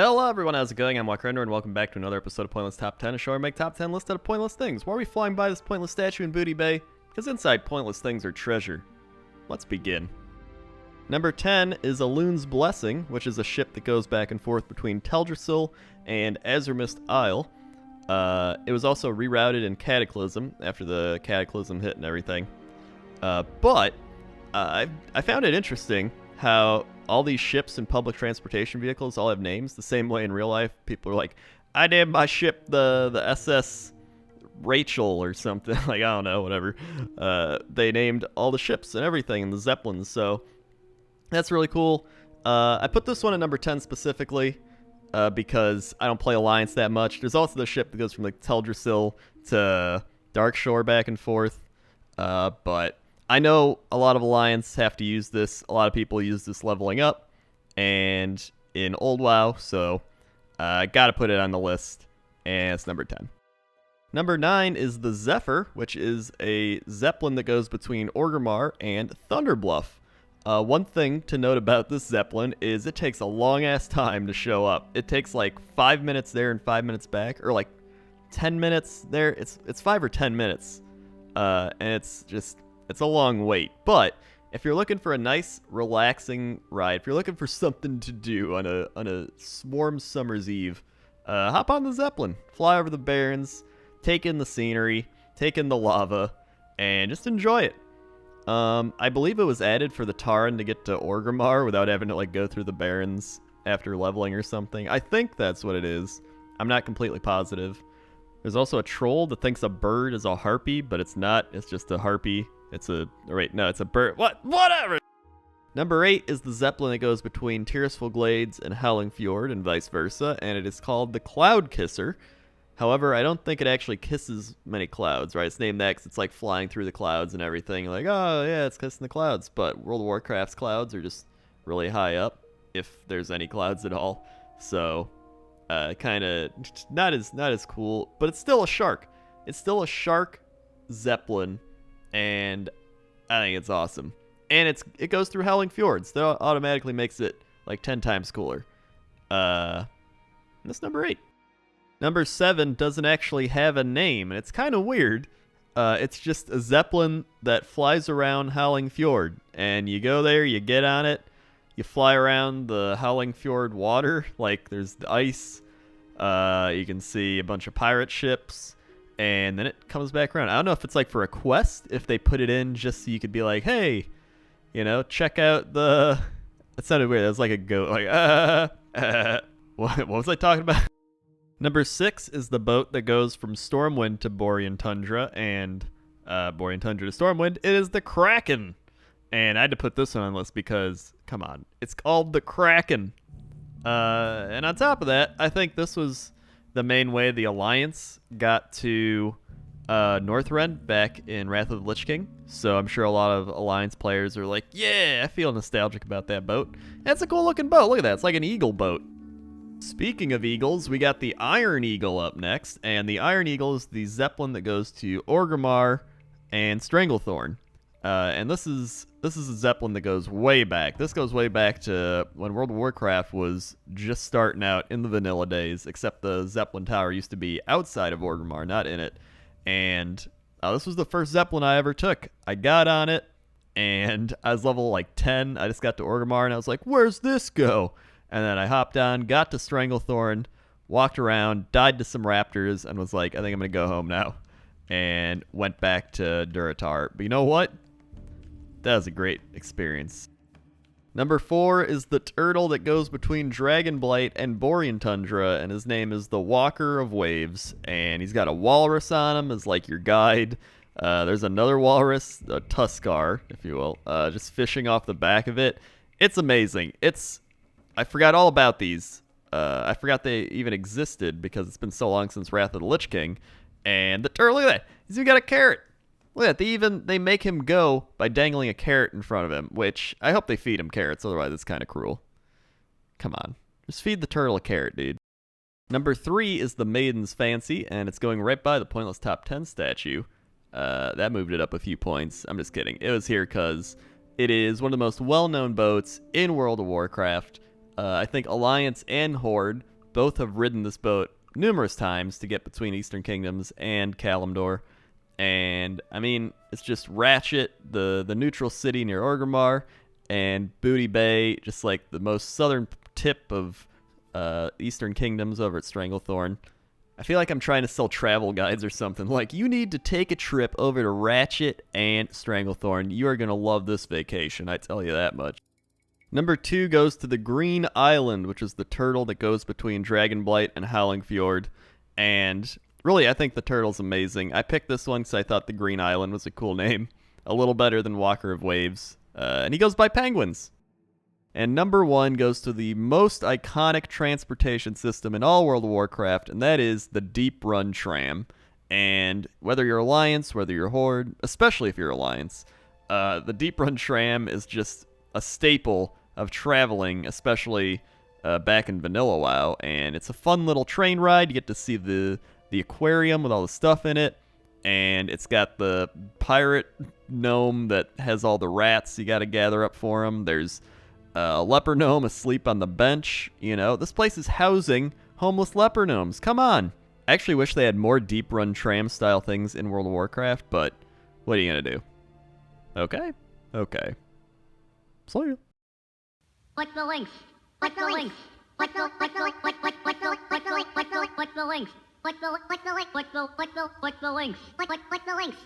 Hello everyone, how's it going? I'm WoWcrendor and welcome back to another episode of Pointless Top 10, a show where I make top 10 lists out of pointless things. Why are we flying by this pointless statue in Booty Bay? Because inside pointless things are treasure. Let's begin. Number 10 is a Loon's Blessing, which is a ship that goes back and forth between Teldrassil and Azurmist Isle. It was also rerouted in Cataclysm after the Cataclysm hit and everything. But I found it interesting how all these ships and public transportation vehicles all have names the same way in real life. People are like, I named my ship the SS Rachel or something. Like, I don't know, whatever. They named all the ships and everything and the Zeppelins, so that's really cool. I put this one at number 10 specifically because I don't play Alliance that much. There's also the ship that goes from like Teldrassil to Darkshore back and forth. But I know a lot of Alliance have to use this. A lot of people use this leveling up and in old WoW, so I gotta put it on the list, and it's number 10. Number 9 is the Zephyr, which is a Zeppelin that goes between Orgrimmar and Thunderbluff. One thing to note about this Zeppelin is it takes a long-ass time to show up. It takes like 5 minutes there and 5 minutes back, or like 10 minutes there. It's 5 or 10 minutes, and it's a long wait. But if you're looking for a nice, relaxing ride, if you're looking for something to do on a warm summer's eve, hop on the Zeppelin, fly over the Barrens, take in the scenery, take in the lava, and just enjoy it. I believe it was added for the Tauren to get to Orgrimmar without having to like go through the Barrens after leveling or something. I think that's what it is. I'm not completely positive. There's also a troll that thinks a bird is a harpy, but it's not. It's just a harpy. It's a bird. Whatever. Number 8 is the Zeppelin that goes between Tirisful Glades and Howling Fjord and vice versa, and it is called the Cloud Kisser. However, I don't think it actually kisses many clouds, right? It's named that because it's like flying through the clouds and everything. Like, oh yeah, it's kissing the clouds. But World of Warcraft's clouds are just really high up, if there's any clouds at all. So, kind of not as cool. But it's still a shark. It's still a shark Zeppelin. And I think it's awesome. And it goes through Howling Fjords. That automatically makes it like 10 times cooler. That's number 8. Number 7 doesn't actually have a name, and it's kind of weird. It's just a Zeppelin that flies around Howling Fjord. And you go there, you get on it, you fly around the Howling Fjord water. Like, there's the ice. You can see a bunch of pirate ships. And then it comes back around. I don't know if it's like for a quest, if they put it in just so you could be like, hey, check out the... That sounded weird. That was like a goat. Like, what was I talking about? Number 6 is the boat that goes from Stormwind to Borean Tundra and Borean Tundra to Stormwind. It is the Kraken. And I had to put this one on the list because, come on, it's called the Kraken. And on top of that, I think this was the main way the Alliance got to Northrend back in Wrath of the Lich King. So I'm sure a lot of Alliance players are like, yeah, I feel nostalgic about that boat. And it's a cool looking boat. Look at that. It's like an eagle boat. Speaking of eagles, we got the Iron Eagle up next. And the Iron Eagle is the Zeppelin that goes to Orgrimmar and Stranglethorn. And this is a Zeppelin that goes way back. This goes way back to when World of Warcraft was just starting out in the vanilla days, except the Zeppelin Tower used to be outside of Orgrimmar, not in it. And this was the first Zeppelin I ever took. I got on it, and I was level like 10. I just got to Orgrimmar, and I was like, where's this go? And then I hopped on, got to Stranglethorn, walked around, died to some raptors, and was like, I think I'm going to go home now. And went back to Durotar. But you know what? That was a great experience. Number 4 is the turtle that goes between Dragonblight and Borean Tundra, and his name is the Walker of Waves. And he's got a walrus on him as like your guide. There's another walrus, a Tuskar, if you will, just fishing off the back of it. It's amazing. I forgot all about these. I forgot they even existed because it's been so long since Wrath of the Lich King. And the turtle, look at that. He's even got a carrot. Look at that. They make him go by dangling a carrot in front of him, which I hope they feed him carrots, otherwise it's kind of cruel. Come on. Just feed the turtle a carrot, dude. Number 3 is the Maiden's Fancy, and it's going right by the Pointless Top 10 statue. That moved it up a few points. I'm just kidding. It was here because it is one of the most well-known boats in World of Warcraft. I think Alliance and Horde both have ridden this boat numerous times to get between Eastern Kingdoms and Kalimdor. And, I mean, it's just Ratchet, the neutral city near Orgrimmar, and Booty Bay, just like the most southern tip of Eastern Kingdoms over at Stranglethorn. I feel like I'm trying to sell travel guides or something. Like, you need to take a trip over to Ratchet and Stranglethorn. You are going to love this vacation, I tell you that much. Number 2 goes to the Green Island, which is the turtle that goes between Dragonblight and Howling Fjord. And really, I think the turtle's amazing. I picked this one because I thought the Green Island was a cool name. A little better than Walker of Waves. And he goes by Penguins. And number 1 goes to the most iconic transportation system in all World of Warcraft, and that is the Deep Run Tram. And whether you're Alliance, whether you're Horde, especially if you're Alliance, the Deep Run Tram is just a staple of traveling, especially back in Vanilla WoW. And it's a fun little train ride. You get to see the aquarium with all the stuff in it. And it's got the pirate gnome that has all the rats you got to gather up for him. There's a leper gnome asleep on the bench. You know, this place is housing homeless leper gnomes. Come on. I actually wish they had more Deep Run Tram style things in World of Warcraft, but what are you going to do? Okay. Okay. See ya. Click the links. Click the links. Click the links. Click the links. Click the links. Click the links.